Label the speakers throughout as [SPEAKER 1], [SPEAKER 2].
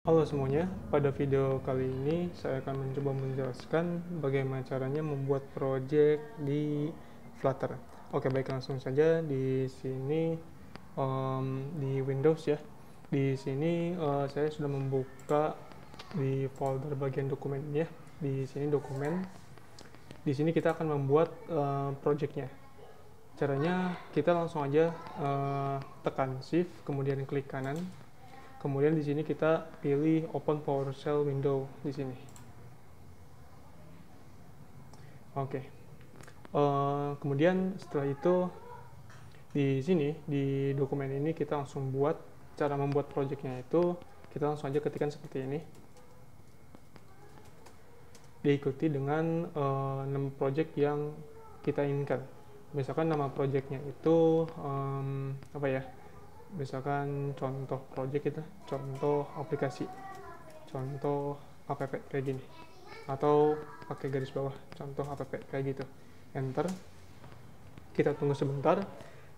[SPEAKER 1] Halo semuanya, pada video kali ini saya akan mencoba menjelaskan bagaimana caranya membuat project di Flutter. Oke, baik, langsung saja di sini di Windows ya. Di sini saya sudah membuka di folder bagian dokumen ya. Di sini dokumen. Di sini kita akan membuat projectnya. Caranya kita langsung aja tekan Shift, kemudian klik kanan. Kemudian di sini kita pilih Open PowerShell window di sini. Oke. Kemudian setelah itu di sini di dokumen ini kita langsung buat cara membuat projectnya itu kita langsung aja ketikkan seperti ini. Diikuti dengan nama project yang kita inginkan. Misalkan nama projectnya itu apa ya? Misalkan contoh project kita, contoh aplikasi, contoh app kayak gini, atau pakai garis bawah contoh app kayak gitu. Enter. Kita tunggu sebentar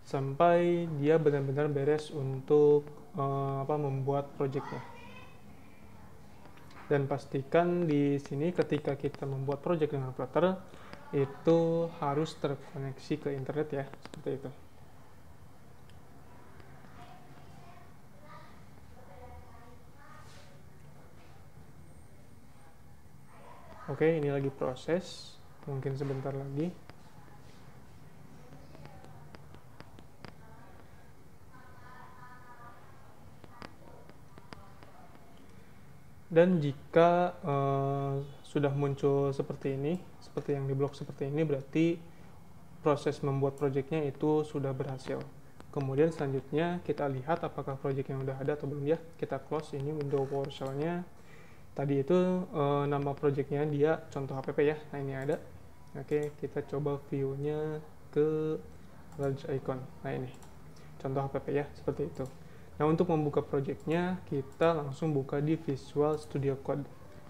[SPEAKER 1] sampai dia benar-benar beres untuk membuat projectnya. Dan pastikan di sini ketika kita membuat project dengan Flutter itu harus terkoneksi ke internet ya, seperti itu. Oke, ini lagi proses, mungkin sebentar lagi. Dan jika sudah muncul seperti ini, seperti yang di blog seperti ini, berarti proses membuat projectnya itu sudah berhasil. Kemudian selanjutnya kita lihat apakah project yang udah ada atau belum ya. Kita close ini window PowerShell-nya. Tadi itu nama projectnya dia contoh app ya. Nah ini ada. Oke, kita coba view-nya ke large icon. Nah ini contoh app ya, seperti itu. Nah untuk membuka projectnya kita langsung buka di Visual Studio Code.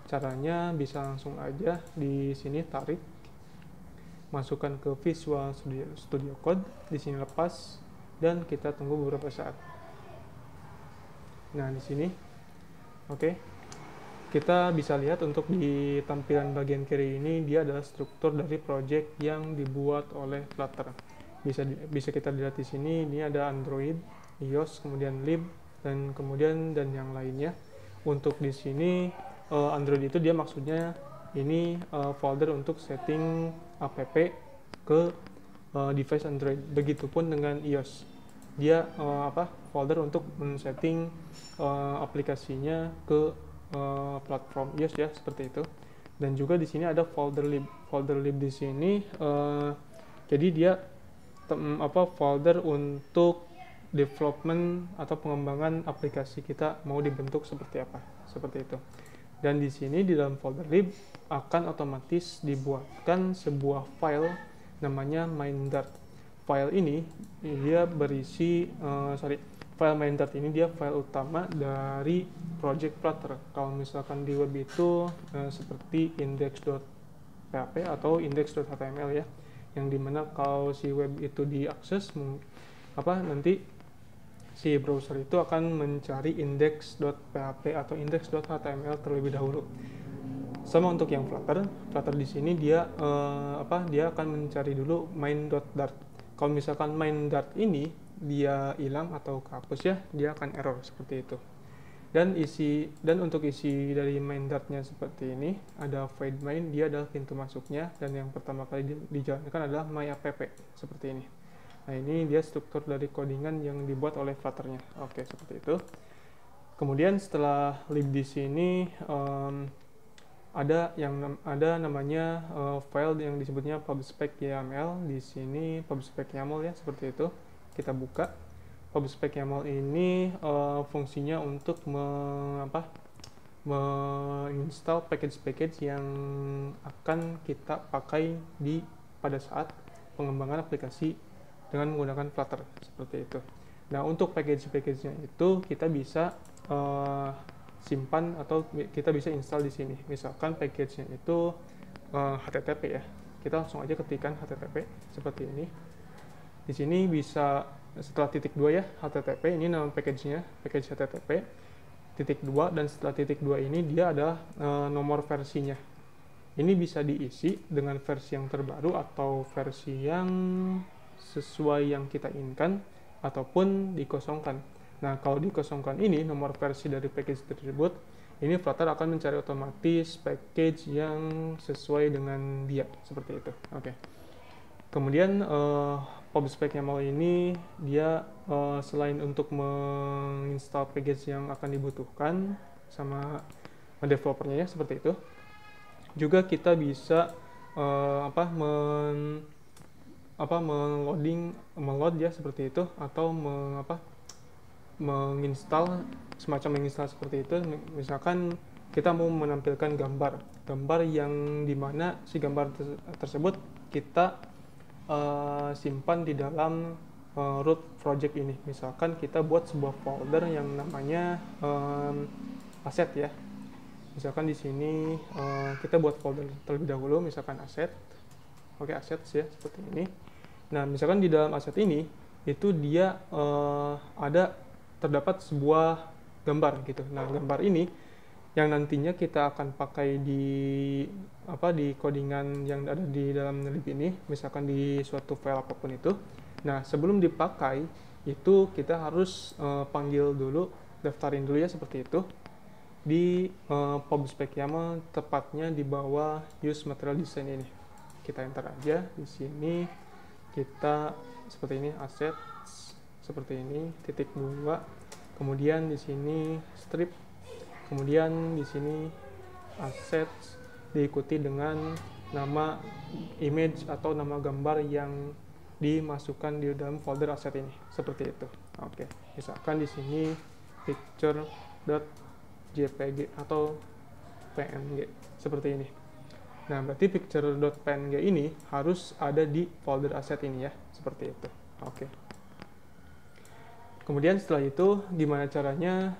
[SPEAKER 1] Caranya bisa langsung aja di sini tarik, masukkan ke Visual Studio Code, di sini lepas dan kita tunggu beberapa saat. Nah di sini, oke. Kita bisa lihat untuk di tampilan bagian kiri ini dia adalah struktur dari project yang dibuat oleh Flutter. Bisa kita lihat di sini, ini ada Android, iOS, kemudian lib, dan kemudian yang lainnya. Untuk di sini Android itu dia maksudnya ini folder untuk setting app ke device Android. Begitupun dengan iOS. Dia folder untuk men-setting aplikasinya ke platform iOS ya, seperti itu. Dan juga di sini ada folder lib. Folder lib di sini jadi dia folder untuk development atau pengembangan aplikasi kita mau dibentuk seperti apa, seperti itu. Dan di sini di dalam folder lib akan otomatis dibuatkan sebuah file namanya main.dart. File ini dia berisi file main.dart ini dia file utama dari project Flutter. Kalau misalkan di web itu seperti index.php atau index.html ya, yang dimana kalau si web itu diakses nanti si browser itu akan mencari index.php atau index.html terlebih dahulu. Sama untuk yang Flutter di sini dia dia akan mencari dulu main.dart. Kalau misalkan main.dart ini dia hilang atau kehapus ya, dia akan error seperti itu. Dan untuk isi dari main.dart-nya seperti ini, ada void main, dia adalah pintu masuknya, dan yang pertama kali dijalankan adalah my.app seperti ini. Nah ini dia struktur dari codingan yang dibuat oleh Flutter-nya. Oke, seperti itu. Kemudian setelah lib di sini ada namanya file yang disebutnya pubspec.yaml. Di sini pubspec.yaml ya, seperti itu. Kita buka. Pubspec.yaml ini fungsinya untuk menginstal package-package yang akan kita pakai pada saat pengembangan aplikasi dengan menggunakan Flutter, seperti itu. Nah untuk package-package-nya itu kita bisa simpan atau kita bisa install di sini. Misalkan package-nya itu HTTP ya, kita langsung aja ketikkan HTTP seperti ini. Di sini bisa setelah titik 2 ya, HTTP ini nama package-nya, package HTTP. titik 2, dan setelah titik 2 ini dia adalah nomor versinya. Ini bisa diisi dengan versi yang terbaru atau versi yang sesuai yang kita inginkan, ataupun dikosongkan. Nah, kalau dikosongkan ini nomor versi dari package tersebut, ini Flutter akan mencari otomatis package yang sesuai dengan dia, seperti itu. Oke. Kemudian PubSpec-YAML ini dia selain untuk menginstal package yang akan dibutuhkan sama developernya ya, seperti itu, juga kita bisa meload ya, seperti itu, atau menginstal seperti itu. Misalkan kita mau menampilkan gambar yang dimana si gambar tersebut kita simpan di dalam root project ini. Misalkan kita buat sebuah folder yang namanya aset ya. Misalkan di sini kita buat folder terlebih dahulu, misalkan aset. Oke, assets ya, seperti ini. Nah, misalkan di dalam aset ini itu dia terdapat sebuah gambar gitu. Nah, gambar ini yang nantinya kita akan pakai di codingan yang ada di dalam lib ini, misalkan di suatu file apapun itu. Nah, sebelum dipakai itu kita harus panggil dulu, daftarin dulu ya, seperti itu di PubSpec-YAML, tepatnya di bawah use material design ini. Kita enter aja di sini, kita seperti ini, assets seperti ini, titik 2, kemudian di sini strip, kemudian di sini assets diikuti dengan nama image atau nama gambar yang dimasukkan di dalam folder asset ini, seperti itu. Oke, misalkan di sini picture.jpg atau png, seperti ini. Nah, berarti picture.png ini harus ada di folder asset ini ya, seperti itu. Oke. Kemudian setelah itu, gimana caranya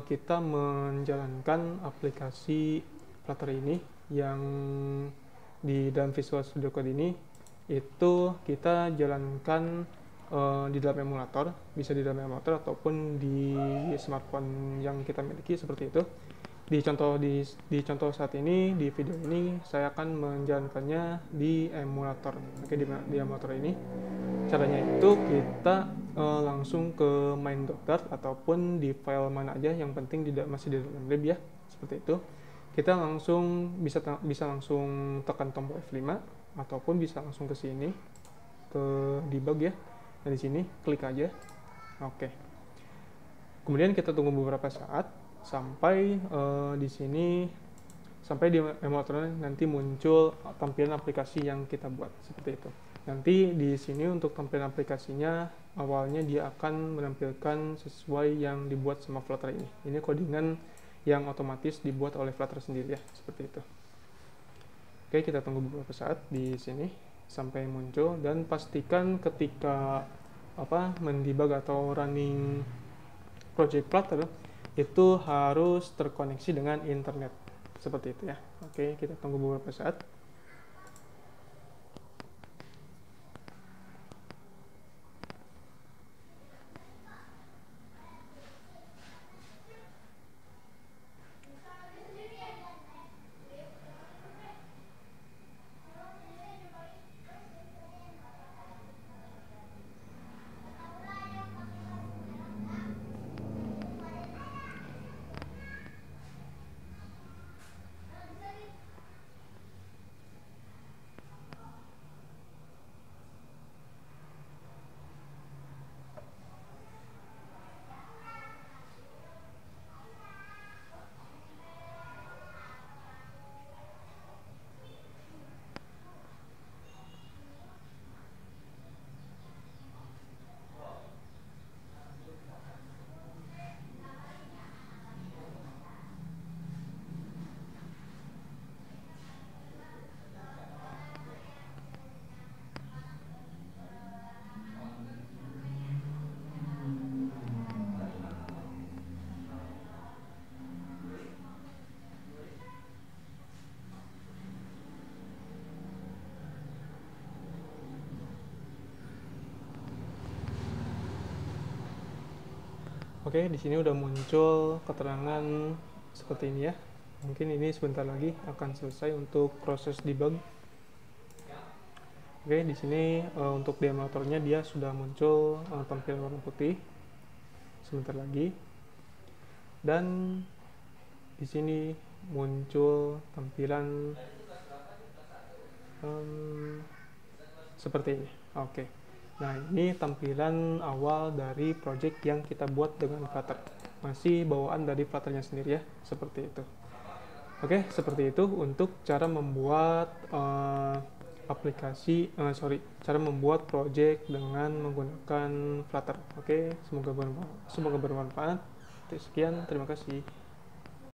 [SPEAKER 1] kita menjalankan aplikasi Flutter ini yang di dalam Visual Studio Code ini, itu kita jalankan di dalam emulator, bisa di dalam emulator ataupun di smartphone yang kita miliki, seperti itu. Di contoh saat ini, di video ini saya akan menjalankannya di emulator. Oke, di emulator ini caranya itu kita langsung ke main.dart ataupun di file mana aja, yang penting masih di dalam lib ya, seperti itu. Kita langsung bisa langsung tekan tombol F5 ataupun bisa langsung ke sini ke debug ya. Nah, di sini klik aja. Oke. Kemudian kita tunggu beberapa saat sampai di sini, sampai di emulator nanti muncul tampilan aplikasi yang kita buat, seperti itu. Nanti di sini untuk tampilan aplikasinya awalnya dia akan menampilkan sesuai yang dibuat sama Flutter ini. Ini codingan yang otomatis dibuat oleh Flutter sendiri ya, seperti itu. Oke, kita tunggu beberapa saat di sini sampai muncul, dan pastikan ketika mendebug atau running project Flutter itu harus terkoneksi dengan internet, seperti itu ya. Oke, kita tunggu beberapa saat. Oke, di sini udah muncul keterangan seperti ini ya. Mungkin ini sebentar lagi akan selesai untuk proses debug. Oke, di sini untuk di emulatornya dia sudah muncul tampilan warna putih sebentar lagi. Dan di sini muncul tampilan seperti ini. Oke. Nah, ini tampilan awal dari project yang kita buat dengan Flutter. Masih bawaan dari Flutter-nya sendiri ya, seperti itu. Oke, seperti itu untuk cara membuat cara membuat project dengan menggunakan Flutter. Oke, semoga bermanfaat. Sekian, terima kasih.